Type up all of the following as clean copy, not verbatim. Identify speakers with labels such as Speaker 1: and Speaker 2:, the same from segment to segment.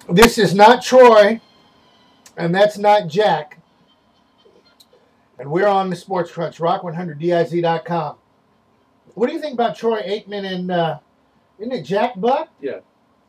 Speaker 1: This is not Troy, and that's not Jack. And we're on the Sports Crunch, rock100diz.com. What do you think about Troy Aikman and, isn't it Jack Buck?
Speaker 2: Yeah.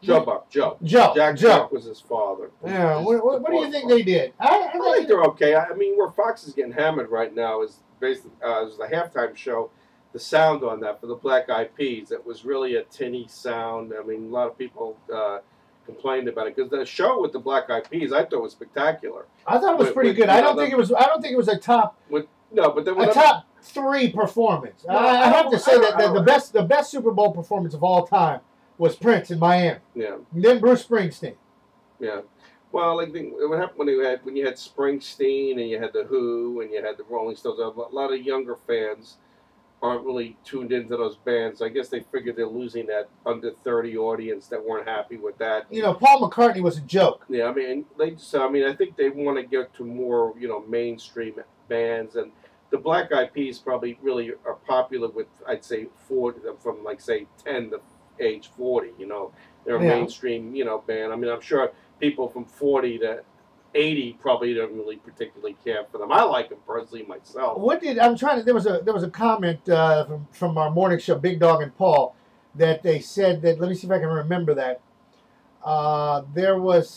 Speaker 2: Joe Buck. Joe. Jack was his father.
Speaker 1: Yeah. What do you think they did?
Speaker 2: I think they're okay. I mean, where Fox is getting hammered right now is basically is the halftime show. The sound on that for the Black Eyed Peas, it was really a tinny sound. I mean, a lot of people complained about it because the show with the Black Eyed Peas, I thought was spectacular.
Speaker 1: I thought it was pretty good. I don't think it was a top. Top 3 performance. No, I have to say that the best Super Bowl performance of all time was Prince in Miami.
Speaker 2: Yeah.
Speaker 1: And then Bruce Springsteen.
Speaker 2: Yeah. Well, like what happened when you had Springsteen and you had the Who and you had the Rolling Stones. A lot of younger fans aren't really tuned into those bands. I guess they figured they're losing that under 30 audience that weren't happy with that.
Speaker 1: You know, Paul McCartney was a joke.
Speaker 2: Yeah, I mean, I think they want to get to more, mainstream bands, and the Black Eyed Peas probably really are popular with, I'd say, 40 from like say 10 to age 40. They're a mainstream, band. I mean, I'm sure people from 40 to 80 probably don't really particularly care for them. I like them personally myself.
Speaker 1: There was a comment from our morning show, Big Dog and Paul, that they said that, let me see if I can remember that. There was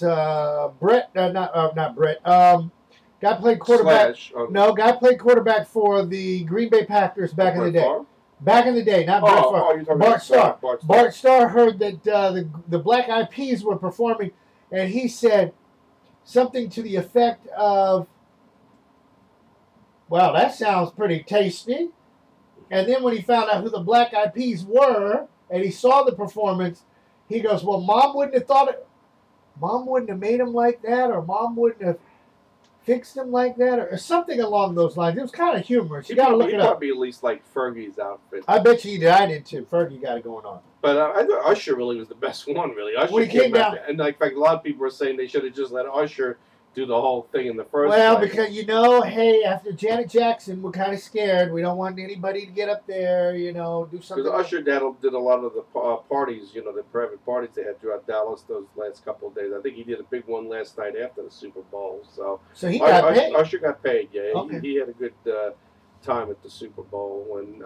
Speaker 1: Brett, not Brett. Guy played quarterback. Guy played quarterback for the Green Bay Packers back in the day. Back in the day, not Brett Favre. Bart Starr. Bart Starr heard that the Black Eyed Peas were performing, and he said something to the effect of, "Wow, that sounds pretty tasty." And then when he found out who the Black Eyed Peas were, and he saw the performance, he goes, "Well, Mom wouldn't have made him like that, or Mom wouldn't have fixed him like that," or something along those lines. It was kind of humorous. You got to look it up.
Speaker 2: Probably at least like Fergie's outfit.
Speaker 1: I bet you he did. I did too. Fergie got it going on.
Speaker 2: But I thought Usher really was the best one. Really, Usher came down, and in fact, a lot of people were saying they should have just let Usher do the whole thing in the first place.
Speaker 1: Well, because hey, after Janet Jackson, we're kind of scared. We don't want anybody to get up there, do something.
Speaker 2: Because Usher did a lot of the parties, the private parties they had throughout Dallas those last couple of days. I think he did a big one last night after the Super Bowl. So
Speaker 1: he got paid.
Speaker 2: Usher got paid. Yeah,
Speaker 1: okay.
Speaker 2: He had a good time at the Super Bowl, and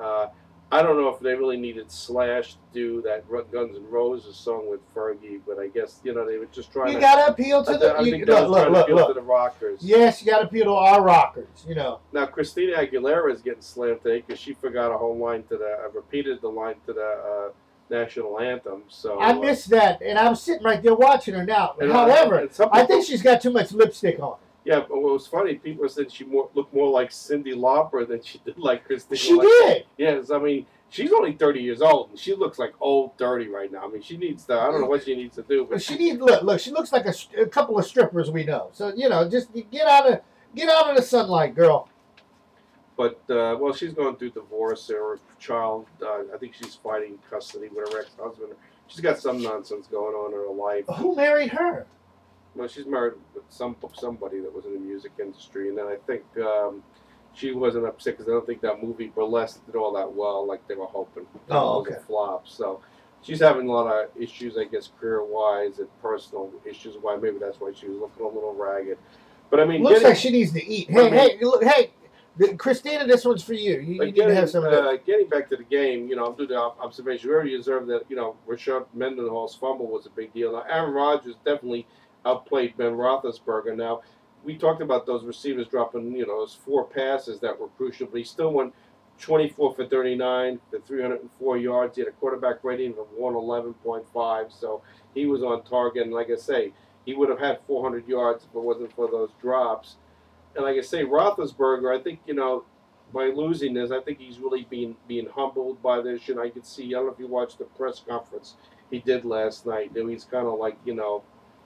Speaker 2: I don't know if they really needed Slash to do that Guns N' Roses song with Fergie, but I guess they were just trying.
Speaker 1: You got to appeal to
Speaker 2: the rockers.
Speaker 1: Yes, you got to appeal to our rockers.
Speaker 2: Now Christina Aguilera is getting slammed today because she forgot a whole line repeated the line to the national anthem. So
Speaker 1: I missed that, and I was sitting right there watching her now. However, I think she's got too much lipstick on.
Speaker 2: Yeah, but what was funny, people said she looked more like Cyndi Lauper than she did like Christina.
Speaker 1: She did.
Speaker 2: Yes, I mean, she's only 30 years old, and she looks like old 30 right now. I mean, she needs to, I don't know what she needs to do. But
Speaker 1: she needs, look, she looks like a couple of strippers we know. So, just get out of the sunlight, girl.
Speaker 2: But, she's going through divorce. Her child, I think she's fighting custody with her ex-husband. She's got some nonsense going on in her life.
Speaker 1: Who married her?
Speaker 2: Well, she's married with somebody that was in the music industry, and then I think she wasn't upset because I don't think that movie Burlesque did all that well, like they were hoping.
Speaker 1: Oh, okay.
Speaker 2: It was a flop. So she's having a lot of issues, I guess, career-wise and personal issues. Why maybe that's why she was looking a little ragged. But I mean,
Speaker 1: looks like she needs to eat. Hey, Christina, this one's for you. You need to have some of that.
Speaker 2: Getting back to the game, I'm doing the observation. We already observed that Rashard Mendenhall's fumble was a big deal. Now Aaron Rodgers definitely outplayed Ben Roethlisberger. Now, we talked about those receivers dropping, those 4 passes that were crucial, but he still went 24 for 39 for 304 yards. He had a quarterback rating of 111.5, so he was on target. And like I say, he would have had 400 yards if it wasn't for those drops. And like I say, Roethlisberger, I think, by losing this, I think he's really being humbled by this. And I could see, I don't know if you watched the press conference he did last night. He's kind of like,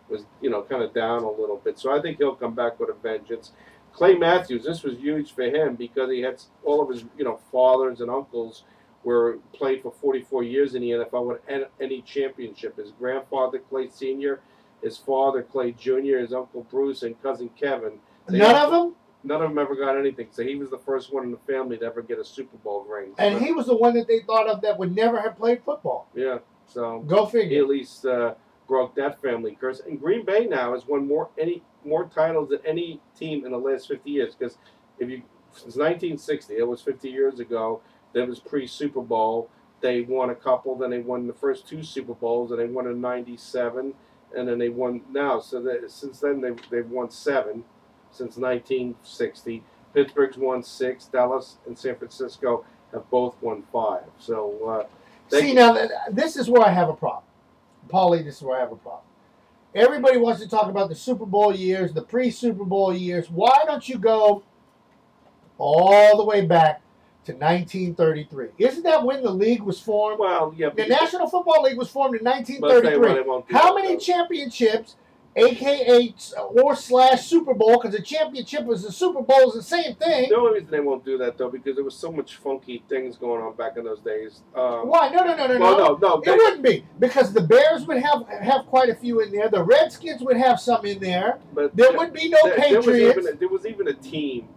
Speaker 2: was kind of down a little bit. So I think he'll come back with a vengeance. Clay Matthews, this was huge for him because he had all of his fathers and uncles played for 44 years in the NFL with any championship. His grandfather Clay Sr., his father Clay Jr., his uncle Bruce, and cousin Kevin.
Speaker 1: None of them
Speaker 2: ever got anything. So he was the first one in the family to ever get a Super Bowl ring.
Speaker 1: And he was the one that they thought of that would never have played football.
Speaker 2: Yeah. So
Speaker 1: go figure.
Speaker 2: He at least broke that family curse. And Green Bay now has won more titles than any team in the last 50 years. Because if you since 1960, it was 50 years ago. That was pre-Super Bowl. They won a couple. Then they won the first 2 Super Bowls, and they won in '97, and then they won now. So since then they've won 7 since 1960. Pittsburgh's won 6. Dallas and San Francisco have both won 5. So
Speaker 1: see, now this is where I have a problem, Paulie. This is where I have a problem. Everybody wants to talk about the Super Bowl years, the pre-Super Bowl years. Why don't you go all the way back to 1933? Isn't that when the league was formed?
Speaker 2: Well, yeah.
Speaker 1: The National Football League was formed in 1933. How many championships, aka or / Super Bowl, because a championship was a Super Bowl is the same thing.
Speaker 2: The only reason they won't do that, though, because there was so much funky things going on back in those days.
Speaker 1: Why? No.
Speaker 2: No.
Speaker 1: It wouldn't be, because the Bears would have quite a few in there. The Redskins would have some in there. But there would be no Patriots.
Speaker 2: There was even a team.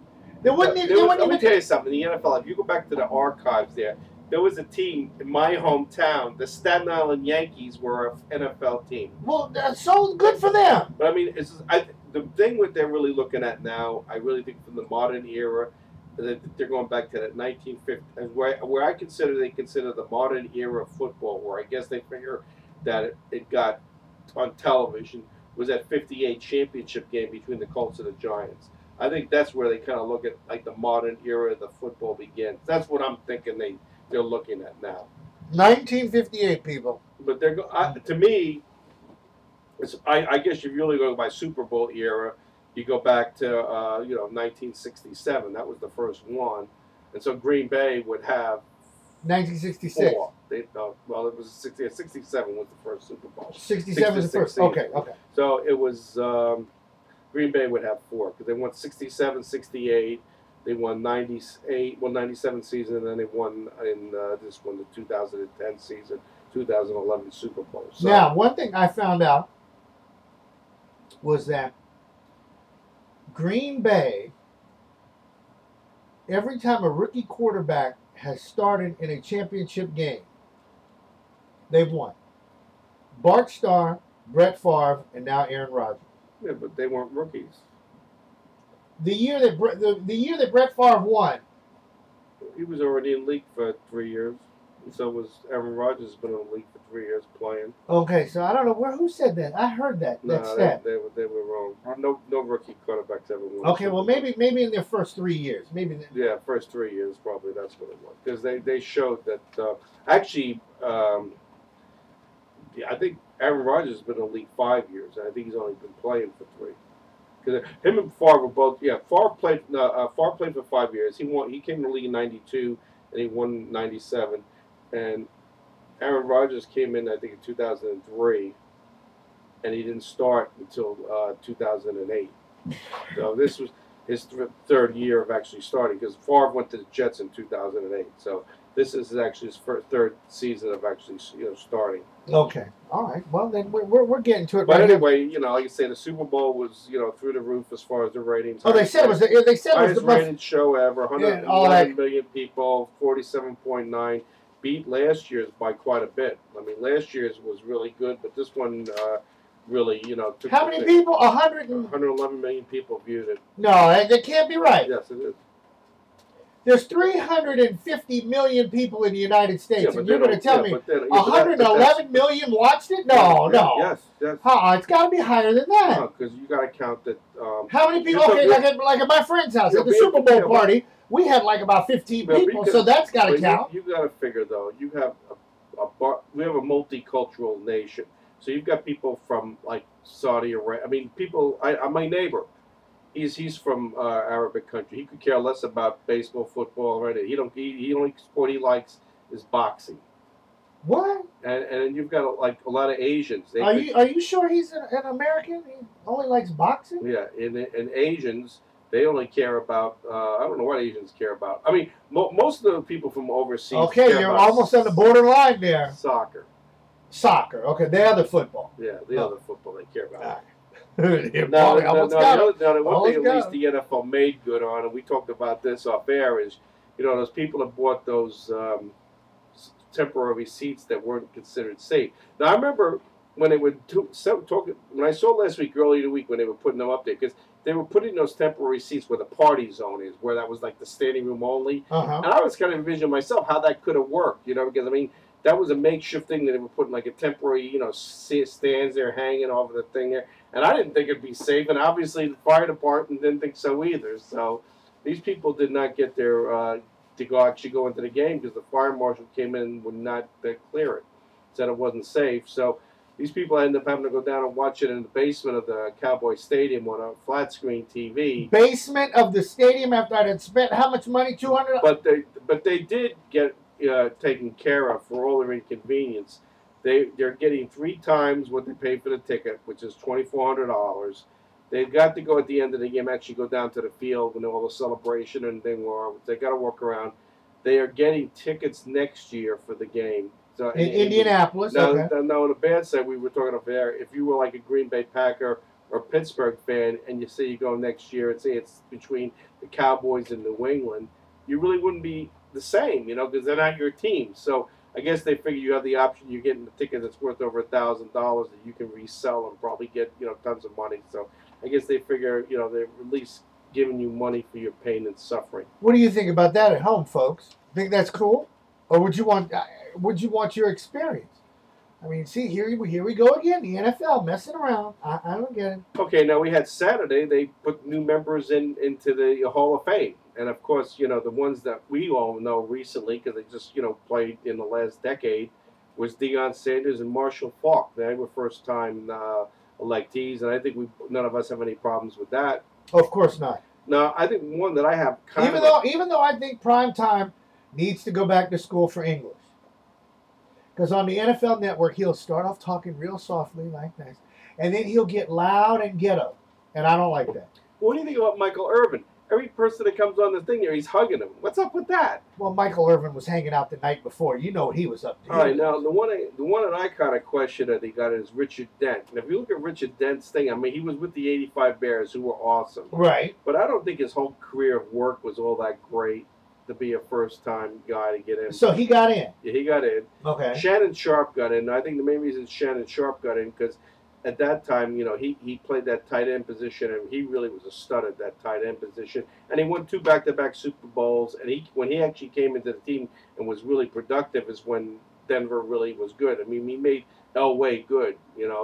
Speaker 1: Let me
Speaker 2: tell you something. In the NFL, if you go back to the archives there was a team in my hometown. The Staten Island Yankees were an NFL team.
Speaker 1: Well, that's so good for them.
Speaker 2: But I mean, the thing what they're really looking at now, I really think from the modern era, that they're going back to that 1950, where they consider the modern era of football, where I guess they figure that it got on television, was that 58 championship game between the Colts and the Giants. I think that's where they kind of look at like the modern era of the football begins. That's what I'm thinking they're looking at now.
Speaker 1: 1958, people.
Speaker 2: But to me, I guess if you really go by Super Bowl era, you go back to 1967. That was the first one, and so Green Bay would have
Speaker 1: 1966.
Speaker 2: 4. It was 67 was the first Super Bowl.
Speaker 1: 67 was the first. Okay.
Speaker 2: So it was Green Bay would have 4 because they won 67, 68. They won 97 season, and then they won in the 2010 season, 2011 Super Bowl. So,
Speaker 1: now, one thing I found out was that Green Bay, every time a rookie quarterback has started in a championship game, they've won. Bart Starr, Brett Favre, and now Aaron Rodgers.
Speaker 2: Yeah, but they weren't rookies.
Speaker 1: The year that Brett Favre won,
Speaker 2: he was already in the league for 3 years. And so was Aaron Rodgers. Has been in the league for 3 years playing.
Speaker 1: Okay, so I don't know who said that. I heard that.
Speaker 2: No,
Speaker 1: stat.
Speaker 2: They were wrong. No rookie quarterbacks ever won.
Speaker 1: Okay, well maybe in their first 3 years,
Speaker 2: Yeah, first 3 years probably that's what it was, because they showed that actually. I think Aaron Rodgers has been in the league 5 years, and I think he's only been playing for 3. Because him and Favre were both. Yeah, Favre played for 5 years. He came in the league in '92, and he won '97. And Aaron Rodgers came in, I think, in 2003, and he didn't start until 2008. So this was his 3rd year of actually starting, because Favre went to the Jets in 2008. So this is actually his 3rd season of actually starting.
Speaker 1: Okay, all right. Well, then we're getting to it.
Speaker 2: But
Speaker 1: right
Speaker 2: anyway, like I say, the Super Bowl was through the roof as far as the ratings.
Speaker 1: Oh, they said it was the
Speaker 2: highest rated show ever. 111
Speaker 1: yeah,
Speaker 2: million people, 47.9. Beat last year's by quite a bit. I mean, last year's was really good, but this one really, took.
Speaker 1: How many people?
Speaker 2: 111 million people viewed it.
Speaker 1: No, that can't be right.
Speaker 2: Yes, it is.
Speaker 1: There's 350 million people in the United States, and you're going to tell me 111 million watched it? No.
Speaker 2: Yes.
Speaker 1: It's got to be higher than that.
Speaker 2: No, because you got to count that.
Speaker 1: How many people? Okay, like at my friend's house at the Super Bowl party, we had like about 15 people, so that's got to count.
Speaker 2: You got to figure though. You have we have a multicultural nation, so you've got people from like Saudi Arabia. I mean, my neighbor. He's from Arabic country. He could care less about baseball, football, right? He only sport he likes is boxing.
Speaker 1: What?
Speaker 2: And then you've got like a lot of Asians.
Speaker 1: Are you sure he's an American? He only likes boxing?
Speaker 2: Yeah, and Asians, they only care about I don't know what Asians care about. I mean, most of the people from overseas.
Speaker 1: Okay, you're almost on the borderline there.
Speaker 2: Soccer.
Speaker 1: Okay, the other football.
Speaker 2: Yeah, the other football they care about.
Speaker 1: The
Speaker 2: one thing at least the NFL made good on, and we talked about this off air, is those people that bought those temporary seats that weren't considered safe. Now I remember when they were talking, when I saw last week, earlier in the week, when they were putting them up there, because they were putting those temporary seats where the party zone is, where that was like the standing room only.
Speaker 1: Uh-huh.
Speaker 2: And I was kind of envisioning myself how that could have worked, because I mean, that was a makeshift thing that they were putting like a temporary, stands there hanging over the thing there. And I didn't think it'd be safe, and obviously the fire department didn't think so either. So these people did not get their to actually go into the game because the fire marshal came in and would not clear it, said it wasn't safe. So these people ended up having to go down and watch it in the basement of the Cowboy Stadium on a flat screen TV.
Speaker 1: Basement of the stadium after I had spent how much money? $200.
Speaker 2: But they did get taken care of for all their inconvenience. They're getting 3 times what they paid for the ticket, which is $2,400. They've got to go at the end of the game, actually go down to the field when all the celebration and thing were. They got to walk around. They are getting tickets next year for the game. So
Speaker 1: in Indianapolis.
Speaker 2: Now,
Speaker 1: okay.
Speaker 2: now, on the bad side, we were talking over there. If you were like a Green Bay Packer or Pittsburgh fan, and you say you go next year and say it's between the Cowboys and New England, you really wouldn't be the same, because they're not your team. So I guess they figure you have the option. You're getting a ticket that's worth over $1,000 that you can resell and probably get tons of money. So I guess they figure they're at least giving you money for your pain and suffering.
Speaker 1: What do you think about that at home, folks? Think that's cool, or would you want your experience? I mean, see, here we go again. The NFL messing around. I don't get it.
Speaker 2: Okay, now we had Saturday. They put new members into the Hall of Fame, and of course, the ones that we all know recently because they just played in the last decade was Deion Sanders and Marshall Faulk. They were first time electees, and I think none of us have any problems with that.
Speaker 1: Of course not.
Speaker 2: No, I think one that I have
Speaker 1: even though I think prime time needs to go back to school for English. Because on the NFL Network, he'll start off talking real softly like this, and then he'll get loud and ghetto, and I don't like that.
Speaker 2: What do you think about Michael Irvin? Every person that comes on the thing here, he's hugging him. What's up with that?
Speaker 1: Well, Michael Irvin was hanging out the night before. You know what he was up to.
Speaker 2: All right, now the one that I kind of question that he got is Richard Dent. And if you look at Richard Dent's thing, I mean, he was with the '85 Bears, who were awesome.
Speaker 1: Right.
Speaker 2: But I don't think his whole career of work was all that great to be a first-time guy to get in.
Speaker 1: So he got in.
Speaker 2: Yeah, he got in.
Speaker 1: Okay.
Speaker 2: Shannon Sharp got in. I think the main reason Shannon Sharp got in because at that time, he played that tight end position, and he really was a stud at that tight end position. And he won 2 back-to-back Super Bowls. And when he actually came into the team and was really productive is when Denver really was good. I mean, he made Elway good,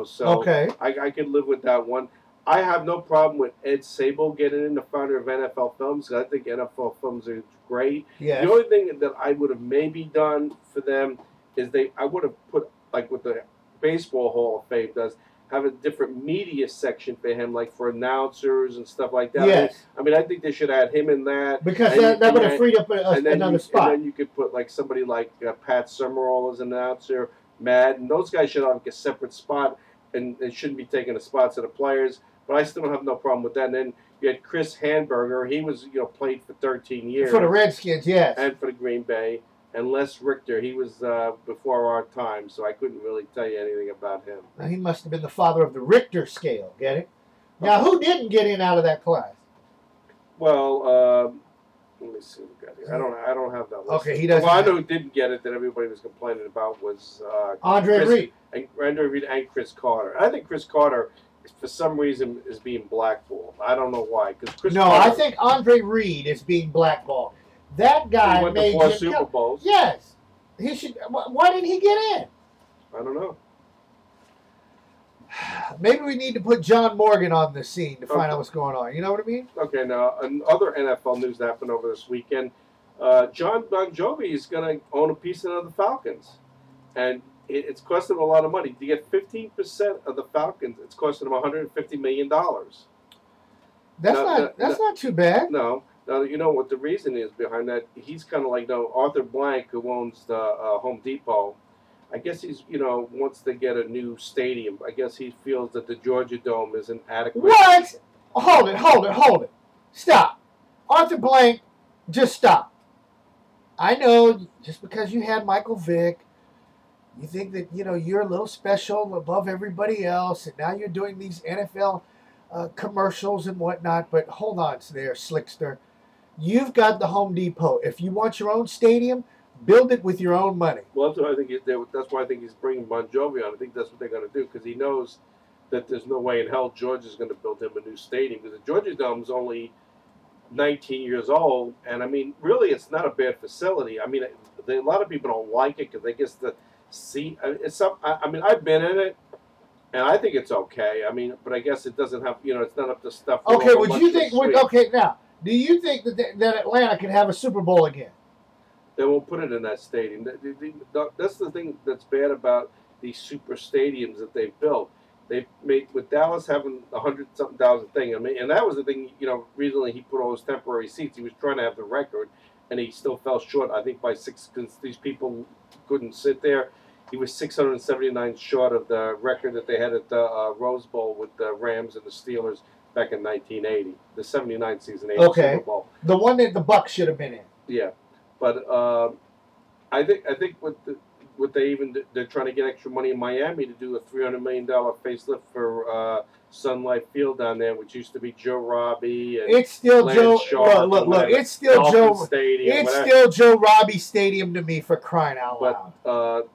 Speaker 2: So
Speaker 1: okay.
Speaker 2: I could live with that one. I have no problem with Ed Sable getting in, the founder of NFL Films. I think NFL Films are great.
Speaker 1: Yes.
Speaker 2: The only thing that I would have maybe done for them is I would have put, like what the Baseball Hall of Fame does, have a different media section for him, like for announcers and stuff like that.
Speaker 1: Yes.
Speaker 2: I mean, I think they should add him in that.
Speaker 1: Because that would have freed up another spot.
Speaker 2: And then you could put like somebody like Pat Summerall as an announcer, Madden. Those guys should have like a separate spot, and it shouldn't be taking the spots of the players. But I still don't have no problem with that. And then you had Chris Hanberger. He was, played for 13 years.
Speaker 1: For the Redskins, yes.
Speaker 2: And for the Green Bay. And Les Richter, he was before our time, so I couldn't really tell you anything about him.
Speaker 1: Now, he must have been the father of the Richter scale, get it? Now, who didn't get in out of that class?
Speaker 2: Well, let me see what we got here. I don't have that list.
Speaker 1: Okay, he doesn't.
Speaker 2: Well, I know who didn't get it that everybody was complaining about was
Speaker 1: Andre Reed.
Speaker 2: Andre Reed and Chris Carter. I think Chris Carter, for some reason, is being blackballed. I don't know why.
Speaker 1: I think Andre Reed is being blackballed. That guy
Speaker 2: went
Speaker 1: made
Speaker 2: to 4 Super Bowls.
Speaker 1: Yes, he should. Why didn't he get in?
Speaker 2: I don't know.
Speaker 1: Maybe we need to put John Morgan on the scene to find out what's going on. You know what I mean?
Speaker 2: Okay, now other NFL news that happened over this weekend. John Bon Jovi is going to own a piece of the Falcons, and it's costing him a lot of money to get 15% of the Falcons. It's costing him $150 million.
Speaker 1: That's not too bad.
Speaker 2: No. Now, you know what the reason is behind that? He's kind of like Arthur Blank, who owns the Home Depot. I guess he's, wants to get a new stadium. I guess he feels that the Georgia Dome isn't adequate.
Speaker 1: What? Hold it. Stop. Arthur Blank, just stop. I know just because you had Michael Vick, you think that, you're a little special above everybody else, and now you're doing these NFL commercials and whatnot, but hold on there, Slickster. You've got the Home Depot. If you want your own stadium, Build it with your own money.
Speaker 2: Well, that's what I think. That's why I think he's bringing Bon Jovi on. I think that's what they're going to do because he knows that there's no way in hell George is going to build him a new stadium because the Georgia Dome's only 19 years old, and I mean, really, it's not a bad facility. I mean, a lot of people don't like it because they guess the seat. It's some. I mean, I've been in it, and I think it's okay. I mean, but I guess it doesn't have. It's not up to stuff.
Speaker 1: Okay, would you think? Okay, now, do you think that Atlanta can have a Super Bowl again?
Speaker 2: They won't put it in that stadium. That's the thing that's bad about these super stadiums that they've built. They made with Dallas having 100-something thousand thing. I mean, and that was the thing. Recently he put all those temporary seats. He was trying to have the record, and he still fell short. I think by 6, because these people couldn't sit there. He was 679 short of the record that they had at the Rose Bowl with the Rams and the Steelers back in 1980, the '79 season, 80 Super Bowl.
Speaker 1: The one that the Bucs should have been in.
Speaker 2: Yeah, but I think they're trying to get extra money in Miami to do a $300 million facelift for Sun Life Field down there, which used to be Joe Robbie. And
Speaker 1: it's still
Speaker 2: Joe.
Speaker 1: Look. It's still
Speaker 2: Dolphin
Speaker 1: Joe.
Speaker 2: Stadium,
Speaker 1: it's still Joe Robbie Stadium to me, for crying out loud.
Speaker 2: But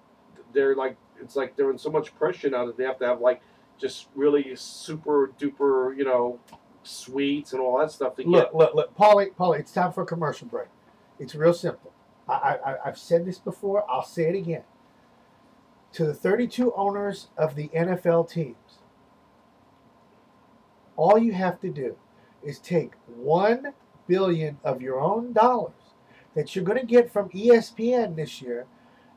Speaker 2: they're like, it's like they're in so much pressure now that they have to have like just really super duper suites and all that stuff to get.
Speaker 1: Look, Paulie, it's time for a commercial break. It's real simple. I've said this before. I'll say it again. To the 32 owners of the NFL teams, all you have to do is take $1 billion of your own dollars that you're going to get from ESPN this year.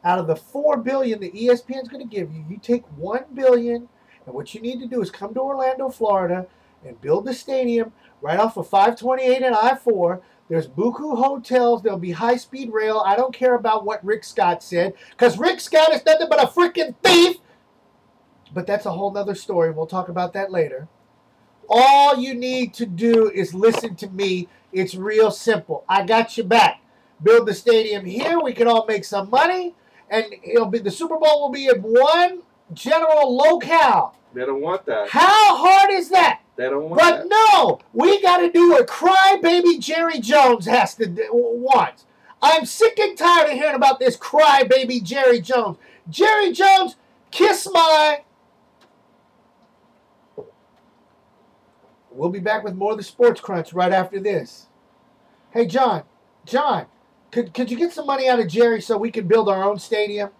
Speaker 1: Out of the $4 billion that ESPN is going to give you, you take $1 billion, and what you need to do is come to Orlando, Florida, and build the stadium right off of 528 and I-4. There's buku hotels. There'll be high-speed rail. I don't care about what Rick Scott said, because Rick Scott is nothing but a freaking thief. But that's a whole nother story. We'll talk about that later. All you need to do is listen to me. It's real simple. I got your back. Build the stadium here. We can all make some money, and the Super Bowl will be in one general locale.
Speaker 2: They don't want that.
Speaker 1: How hard is that?
Speaker 2: They don't want that.
Speaker 1: But no, we got to do what crybaby Jerry Jones wants. I'm sick and tired of hearing about this crybaby Jerry Jones. Jerry Jones, kiss my... We'll be back with more of the Sports Crunch right after this. Hey, John, could you get some money out of Jerry so we can build our own stadium?